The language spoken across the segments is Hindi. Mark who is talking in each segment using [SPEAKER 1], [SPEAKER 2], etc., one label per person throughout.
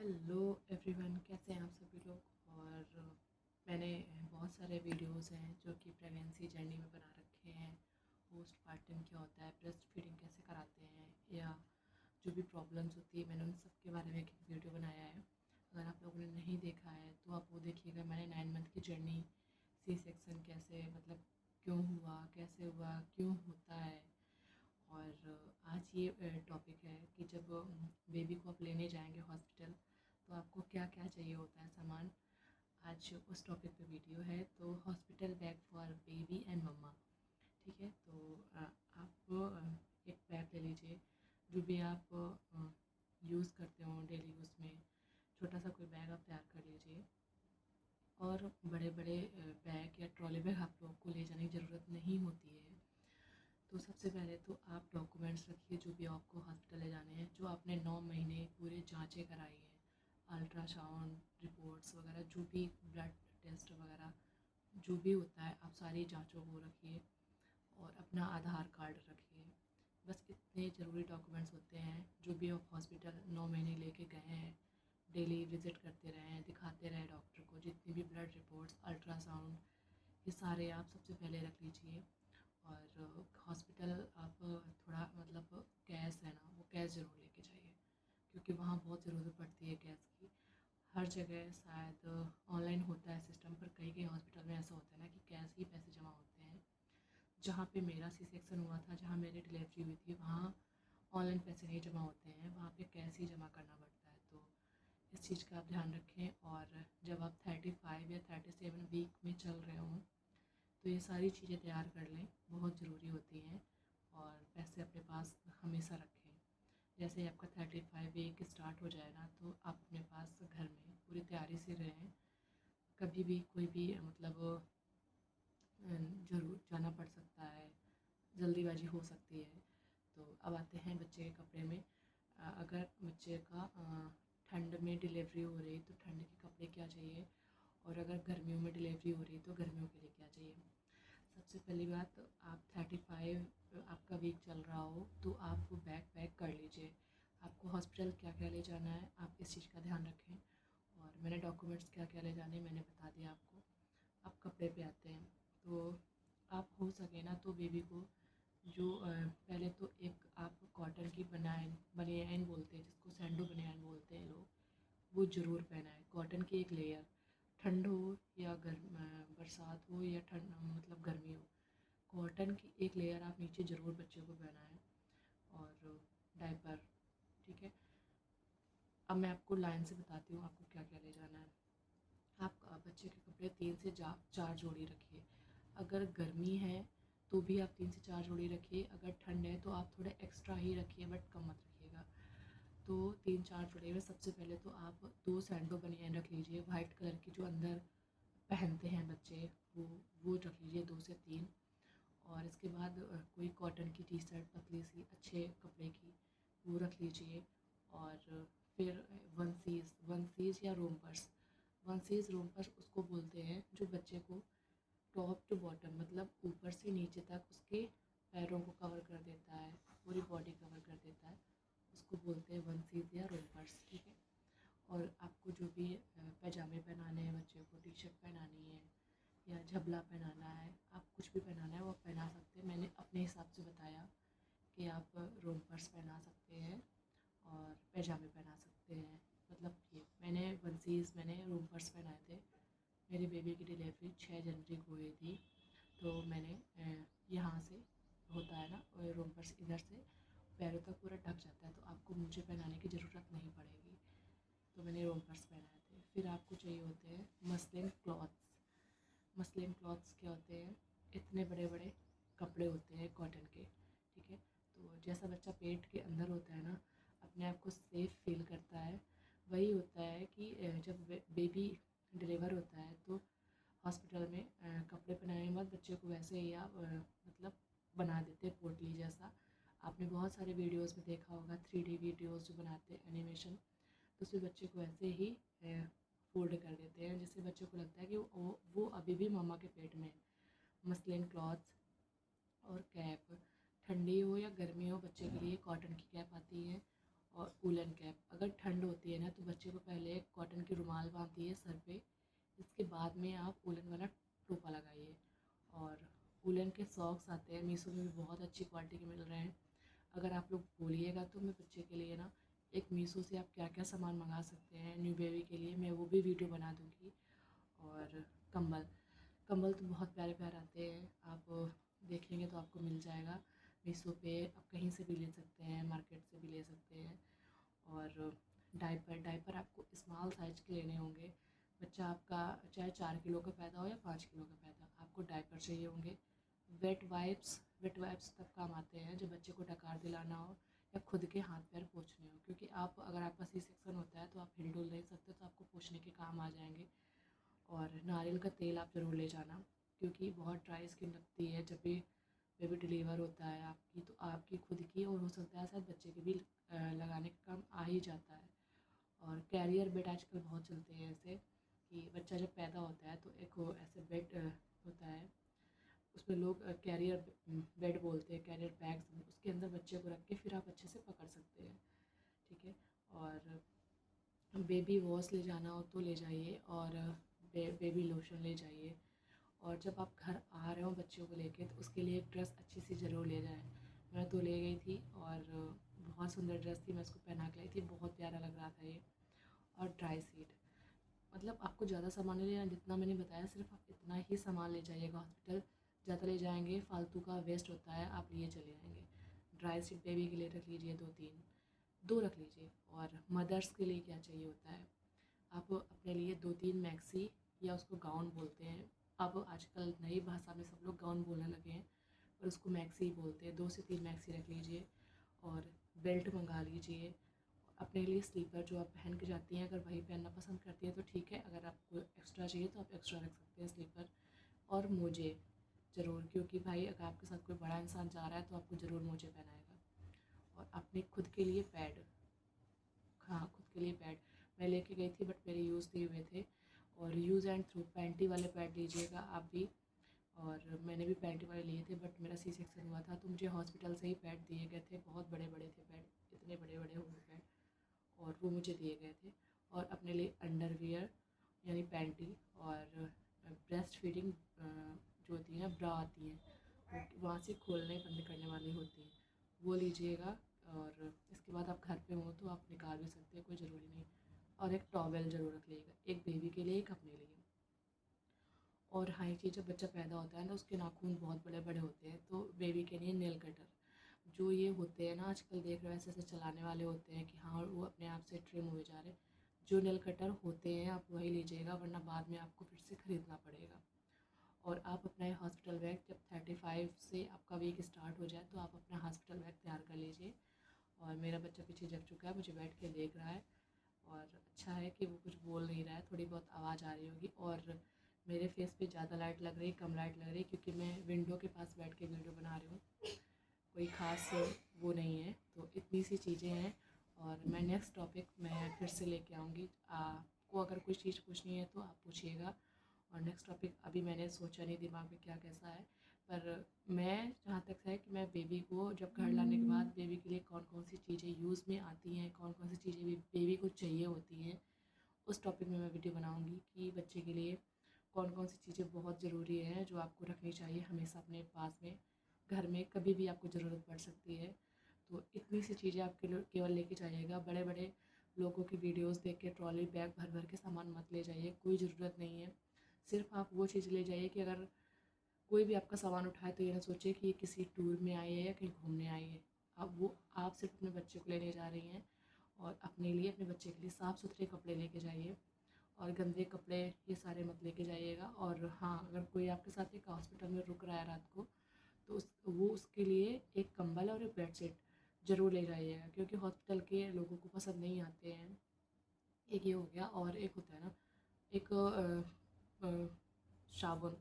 [SPEAKER 1] हेलो एवरीवन, कैसे हैं आप सभी लोग। और मैंने बहुत सारे वीडियोस हैं जो कि प्रेगनेंसी जर्नी में बना रखे हैं। पोस्टपार्टम क्या होता है, ब्रेस्ट फीडिंग कैसे कराते हैं, या जो भी प्रॉब्लम्स होती है, मैंने उन सब के बारे में एक वीडियो बनाया है। अगर आप लोगों ने नहीं देखा है तो आप वो देखिएगा। मैंने 9 मंथ की जर्नी, सी सेक्शन कैसे, मतलब क्यों हुआ, कैसे हुआ, क्यों होता है। और आज ये टॉपिक है कि जब बेबी को आप लेने जाएंगे हॉस्पिटल तो आपको क्या क्या चाहिए होता है सामान। आज उस टॉपिक पे वीडियो है। तो hospital bag for baby and mama, ठीक है। तो आप एक बैग ले लीजिए, जो भी आप यूज़ करते हो डेली यूज़ में। छोटा सा कोई बैग आप तैयार कर लीजिए। और बड़े बड़े बैग या ट्रॉली बैग आप लोगों को ले जाने की ज़रूरत नहीं होती है। तो सबसे पहले तो आप डॉक्यूमेंट्स रखिए जो भी आपको हॉस्पिटल ले जाने हैं, जो आपने 9 महीने पूरे जांचें कराई हैं, अल्ट्रासाउंड रिपोर्ट्स वगैरह, जो भी ब्लड टेस्ट वगैरह जो भी होता है, आप सारी जांचों को रखिए। और अपना आधार कार्ड रखिए। बस इतने ज़रूरी डॉक्यूमेंट्स होते हैं। जो भी आप हॉस्पिटल 9 महीने लेके गए हैं, डेली विज़िट करते रहें, दिखाते रहें डॉक्टर को, जितनी भी ब्लड रिपोर्ट्स, अल्ट्रासाउंड, ये सारे आप सबसे पहले रख लीजिए। और हॉस्पिटल आप थोड़ा मतलब कैश है ना, वो कैश ज़रूर लेके जाइए, क्योंकि वहाँ बहुत ज़रूरत पड़ती है कैश की। हर जगह शायद ऑनलाइन होता है सिस्टम, पर कई कई हॉस्पिटल में ऐसा होता है ना कि कैश ही पैसे जमा होते हैं। जहाँ पे मेरा सी सेक्शन हुआ था, जहाँ मेरी डिलीवरी हुई थी, वहाँ ऑनलाइन पैसे नहीं जमा होते हैं, वहाँ पे कैश ही जमा करना पड़ता है। तो इस चीज़ का आप ध्यान रखें। और जब आप 35 या 37 वीक में चल रहे हों तो ये सारी चीज़ें तैयार कर लें, बहुत ज़रूरी होती हैं। और पैसे अपने पास हमेशा रखें। जैसे ही आपका 35 वीक स्टार्ट हो जाएगा तो आप अपने पास घर में पूरी तैयारी से रहें। कभी भी कोई भी मतलब ज़रूर जाना पड़ सकता है, जल्दीबाजी हो सकती है। तो अब आते हैं बच्चे के कपड़े में। अगर बच्चे का ठंड में डिलीवरी हो रही तो ठंड के कपड़े क्या चाहिए, और अगर गर्मियों में डिलीवरी हो रही तो गर्मियों के लिए क्या चाहिए। सबसे पहली बात, आप 35 आपका वीक चल रहा हो तो आप बैग पैक कर लीजिए। आपको हॉस्पिटल क्या क्या ले जाना है, आप इस चीज़ का ध्यान रखें। और मैंने डॉक्यूमेंट्स क्या क्या ले जाने मैंने बता दिया आपको। अब कपड़े पे आते हैं। तो आप हो सके ना तो बेबी को जो पहले तो एक आप कॉटन की बनियान बोलते हैं, जिसको सैंडो बनियान बोलते हैं लोग, वो ज़रूर पहनाएं। कॉटन की एक लेयर, ठंड हो या बरसात हो या ठंड मतलब गर्मी हो, कॉटन की एक लेयर आप नीचे ज़रूर बच्चे को पहनाएं। और डायपर, ठीक है। अब मैं आपको लाइन से बताती हूँ आपको क्या क्या ले जाना है। आप बच्चे के कपड़े 3 से 4 जोड़ी रखिए। अगर गर्मी है तो भी आप 3 से 4 जोड़ी रखिए। अगर ठंड है तो आप थोड़े एक्स्ट्रा ही रखिए, बट कम मत रखिएगा। तो 3-4 जोड़े में सबसे पहले तो आप 2 सैंडो बनियान रख लीजिए, वाइट कलर की, जो अंदर पहनते हैं बच्चे, वो रख लीजिए 2 से 3। और इसके बाद कोई कॉटन की टी शर्ट पतली सी अच्छे कपड़े की, वो रख लीजिए। और फिर वन सीज़ या रोम्पर्स। वन सीज़ रोम्पर्स उसको बोलते हैं जो बच्चे को टॉप टू बॉटम, मतलब ऊपर से नीचे तक उसके पैरों को कवर कर देता है, पूरी बॉडी कवर कर देता है, उसको बोलते हैं वन सीज़ या रोम्पर्स, ठीक है। और आपको जो भी पैजामे पहनाने हैं बच्चे को, टी शर्ट पहनानी है या झबला पहनाना है, आप कुछ भी पहनाना है वो पहना सकते हैं। मैंने अपने हिसाब से बताया कि आप रोम्पर्स पहना सकते हैं और पैजामे पहना सकते हैं। मतलब ये मैंने रोम्पर्स पहनाए थे। मेरी बेबी की डिलीवरी 6 जनवरी को हुई थी। तो मैंने यहाँ से होता है ना रोम्पर्स, इधर से पैरों तक पूरा ढक जाता है, तो आपको मुझे पहनाने की ज़रूरत नहीं पड़ेगी। तो मैंने रोम्पर्स पहनाए थे। फिर आपको चाहिए होते हैं मसलिन क्लॉथ्स। मसलिन क्लॉथ्स क्या होते हैं, इतने बड़े बड़े कपड़े होते हैं कॉटन के, ठीक है। तो जैसा बच्चा पेट के अंदर होता है ना, अपने आप को सेफ़ फील करता है, वही होता है कि जब बेबी डिलीवर होता है तो हॉस्पिटल में कपड़े पहनाने के बाद बच्चे को वैसे ही आप मतलब बना देते हैं पोटली जैसा। आपने बहुत सारे वीडियोस में देखा होगा, 3D वीडियोस जो बनाते हैं एनिमेशन, तो उसमें बच्चे को ऐसे ही फोल्ड कर देते हैं, जिससे बच्चे को लगता है कि वो अभी भी मम्मा के पेट में है। मसलिन क्लॉथ्स और कैप, ठंडी हो या गर्मी हो, बच्चे के लिए कॉटन की कैप आती है और वूलन कैप। अगर ठंड होती है ना तो बच्चे को पहले कॉटन की रुमाल बांधिए सर पे, इसके बाद में आप वूलन वाला टोपा लगाइए। और वूलन के सॉक्स आते हैं, मीशो में भी बहुत अच्छी क्वालिटी के मिल रहे हैं। अगर आप लोग बोलिएगा तो मैं बच्चे के लिए ना एक मीशो से आप क्या क्या सामान मंगा सकते हैं न्यू बेबी के लिए, मैं वो भी वीडियो बना दूँगी। और कंबल, कंबल तो बहुत प्यारे प्यारे आते हैं, आप देखेंगे तो आपको मिल जाएगा मीशो पे, आप कहीं से भी ले सकते हैं, मार्केट से भी ले सकते हैं। और डायपर, डायपर आपको स्मॉल साइज़ के लेने होंगे। बच्चा आपका चाहे 4 किलो का पैदा हो या 5 किलो का पैदा, आपको डायपर चाहिए होंगे। वेट वाइप्स, वेट वाइप्स तब काम आते हैं जब बच्चे को डकार दिलाना हो या खुद के हाथ पैर पोंछने हो, क्योंकि आप अगर आपका सी सेक्शन होता है तो आप हिल डुल नहीं सकते, तो आपको पोंछने के काम आ जाएंगे। और नारियल का तेल आप ज़रूर ले जाना, क्योंकि बहुत ड्राई स्किन लगती है जब भी बेबी डिलीवर होता है आपकी, तो आपकी खुद की और हो सकता है शायद बच्चे के भी लगाने का काम आ ही जाता है। और कैरियर बेड आजकल बहुत चलते हैं ऐसे कि बच्चा जब पैदा होता है तो एक वो ऐसे बेड होता है, उसमें लोग कैरियर बेड बोलते हैं, कैरियर बैग्स, उसके अंदर बच्चे को रख के फिर आप अच्छे से पकड़ सकते हैं, ठीक है। और बेबी वॉश ले जाना हो तो ले जाइए, और बेबी लोशन ले जाइए। और जब आप घर आ रहे हो बच्चों को लेके तो उसके लिए एक ड्रेस अच्छी सी ज़रूर ले जाएं। मैं तो ले गई थी और बहुत सुंदर ड्रेस थी, मैं उसको पहना के लाई थी, बहुत प्यारा लग रहा था ये। और ड्राई सीट, मतलब आपको ज़्यादा सामान नहीं लेना, जितना मैंने बताया सिर्फ आप इतना ही सामान ले जाइएगा हॉस्पिटल। ज़्यादा ले जाएंगे फालतू का वेस्ट होता है, आप लिए चले आएंगे। ड्राई सीट बेबी के लिए रख लीजिए 2-3, 2 रख लीजिए। और मदर्स के लिए क्या चाहिए होता है, आप अपने लिए 2-3 मैक्सी, या उसको गाउन बोलते हैं, अब आजकल नई भाषा में सब लोग गाउन बोलने लगे हैं, पर उसको मैक्सी ही बोलते हैं। 2 से 3 मैक्सी रख लीजिए। और बेल्ट मंगा लीजिए। अपने लिए स्लीपर जो आप पहन के जाती हैं, अगर वही पहनना पसंद करती हैं तो ठीक है, अगर आपको एक्स्ट्रा चाहिए तो आप एक्स्ट्रा रख सकते हैं स्लीपर। और मोजे ज़रूर, क्योंकि भाई अगर आपके साथ कोई बड़ा इंसान जा रहा है तो आपको ज़रूर मोजे पहनाएगा। और अपने खुद के लिए पैड, हाँ खुद के लिए पैड मैं लेके गई थी बट मेरे यूज़ नहीं हुए थे। और यूज़ एंड थ्रो पैंटी वाले पैड लीजिएगा आप भी। और मैंने भी पैंटी वाले लिए थे बट मेरा सी सेक्शन हुआ था तो मुझे हॉस्पिटल से ही पैड दिए गए थे, बहुत बड़े बड़े थे पैड, इतने बड़े बड़े होंगे पैड, और वो मुझे दिए गए थे। और अपने लिए अंडरवियर यानी पैंटी, और ब्रेस्ट फीडिंग जो होती है ना ब्रा आती हैं, वो वहाँ से खोलने बंद करने वाली होती हैं, वो लीजिएगा। और इसके बाद आप घर पे हो तो आप निकाल भी सकते हैं, कोई ज़रूरी नहीं। और एक टॉवेल ज़रूर रख लीजिएगा, एक बेबी के लिए एक अपने लिए। और हाँ एक चीज़, जब बच्चा पैदा होता है ना उसके नाखून बहुत बड़े बड़े होते हैं, तो बेबी के लिए नेल कटर जो ये होते हैं ना आजकल देख रहे हो ऐसे ऐसे चलाने वाले होते हैं कि हाँ वो अपने आप से ट्रिम हुए जा रहे हैं, जो नेल कटर होते हैं आप वही लीजिएगा, वरना बाद में आपको फिर से ख़रीदना पड़ेगा। और आप अपना हॉस्पिटल बैग, जब 35 से आपका वीक स्टार्ट हो जाए तो आप अपना हॉस्पिटल बैग तैयार कर लीजिए। और मेरा बच्चा पीछे जग चुका है, मुझे बैठ के देख रहा है, और अच्छा है कि वो कुछ बोल नहीं रहा है, थोड़ी बहुत आवाज़ आ रही होगी। और मेरे फेस पे ज़्यादा लाइट लग रही, कम लाइट लग रही, क्योंकि मैं विंडो के पास बैठ के वीडियो बना रही हूँ, कोई ख़ास वो नहीं है। तो इतनी सी चीज़ें हैं। और मैं नेक्स्ट टॉपिक मैं फिर से लेके आऊँगी, आपको अगर कोई चीज़ पूछनी है तो आप पूछिएगा। और नेक्स्ट टॉपिक अभी मैंने सोचा नहीं दिमाग में क्या कैसा है, पर मैं जहाँ तक है कि मैं बेबी को जब घर लाने के बाद बेबी के लिए कौन कौन सी चीज़ें यूज़ में आती हैं, कौन कौन सी चीज़ें भी बेबी को चाहिए होती हैं, उस टॉपिक में मैं वीडियो बनाऊँगी कि बच्चे के लिए कौन कौन सी चीज़ें बहुत ज़रूरी हैं जो आपको रखनी चाहिए हमेशा अपने पास में, घर में कभी भी आपको ज़रूरत पड़ सकती है। तो इतनी सी चीज़ें आप केवल लेके जाइएगा। बड़े बड़े लोगों की वीडियोस देख के ट्रॉली बैग भर भर के सामान मत ले जाइए, कोई ज़रूरत नहीं है। सिर्फ आप वो चीज़ ले जाइए कि अगर कोई भी आपका सामान उठाए तो ये ना सोचे कि ये किसी टूर में आई है या कहीं घूमने आई है। अब वो आप सिर्फ अपने बच्चे को लेने जा रही हैं, और अपने लिए, अपने बच्चे के लिए साफ़ सुथरे कपड़े लेके जाइए, और गंदे कपड़े ये सारे मत लेके जाइएगा। और हाँ अगर कोई आपके साथ एक हॉस्पिटल में रुक रहा है रात को तो उसके लिए एक कंबल और एक बेडशीट ज़रूर ले जाइएगा, क्योंकि हॉस्पिटल के लोगों को पसंद नहीं आते हैं। एक ये हो गया, और एक होता है ना एक साबुन,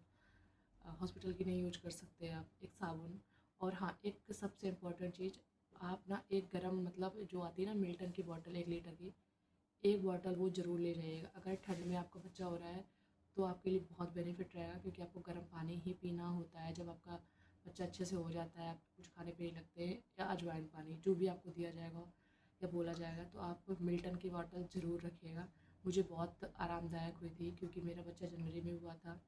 [SPEAKER 1] हॉस्पिटल की नहीं यूज कर सकते आप, एक साबुन। और हाँ एक सबसे इम्पोर्टेंट चीज़, आप ना एक गरम मतलब जो आती है ना मिल्टन की बॉटल 1 लीटर की, एक बॉटल वो ज़रूर ले जाइएगा। अगर ठंड में आपका बच्चा हो रहा है तो आपके लिए बहुत बेनिफिट रहेगा, क्योंकि आपको गर्म पानी ही पीना होता है जब आपका बच्चा अच्छे से हो जाता है, आप कुछ खाने पीने लगते हैं, या अजवाइन पानी जो भी आपको दिया जाएगा या बोला जाएगा तो आप मिल्टन की बॉटल ज़रूर रखिएगा। मुझे बहुत आरामदायक हुई थी क्योंकि मेरा बच्चा जनवरी में हुआ था,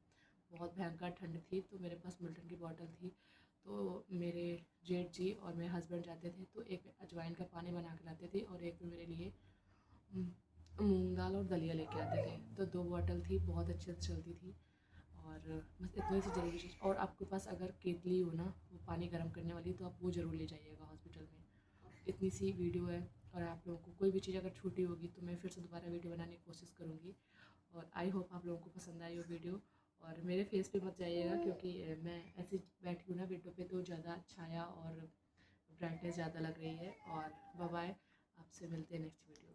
[SPEAKER 1] बहुत भयंकर ठंड थी, तो मेरे पास मिल्टन की बॉटल थी। तो मेरे जेठ जी और मेरे हस्बैंड जाते थे तो एक अजवाइन का पानी बना के लाते थे और एक में मेरे लिए मूंग दाल और दलिया लेके आते थे। तो 2 बॉटल थी, बहुत अच्छे से चलती थी। और बस इतनी सी ज़रूरी चीज़, और आपके पास अगर केतली हो ना, वो पानी गर्म करने वाली, तो आप वो ज़रूर ले जाइएगा हॉस्पिटल में। इतनी सी वीडियो है, और आप लोगों को कोई भी चीज़ अगर छूटी होगी तो मैं फिर से दोबारा वीडियो बनाने की कोशिश करूँगी। और आई होप आप लोगों को पसंद आई वो वीडियो। और मेरे फेस पे मत जाइएगा क्योंकि मैं ऐसे बैठी हूँ ना विंडो पे, तो ज़्यादा छाया और ब्राइटनेस ज़्यादा लग रही है। और बाय बाय, आपसे मिलते हैं नेक्स्ट वीडियो।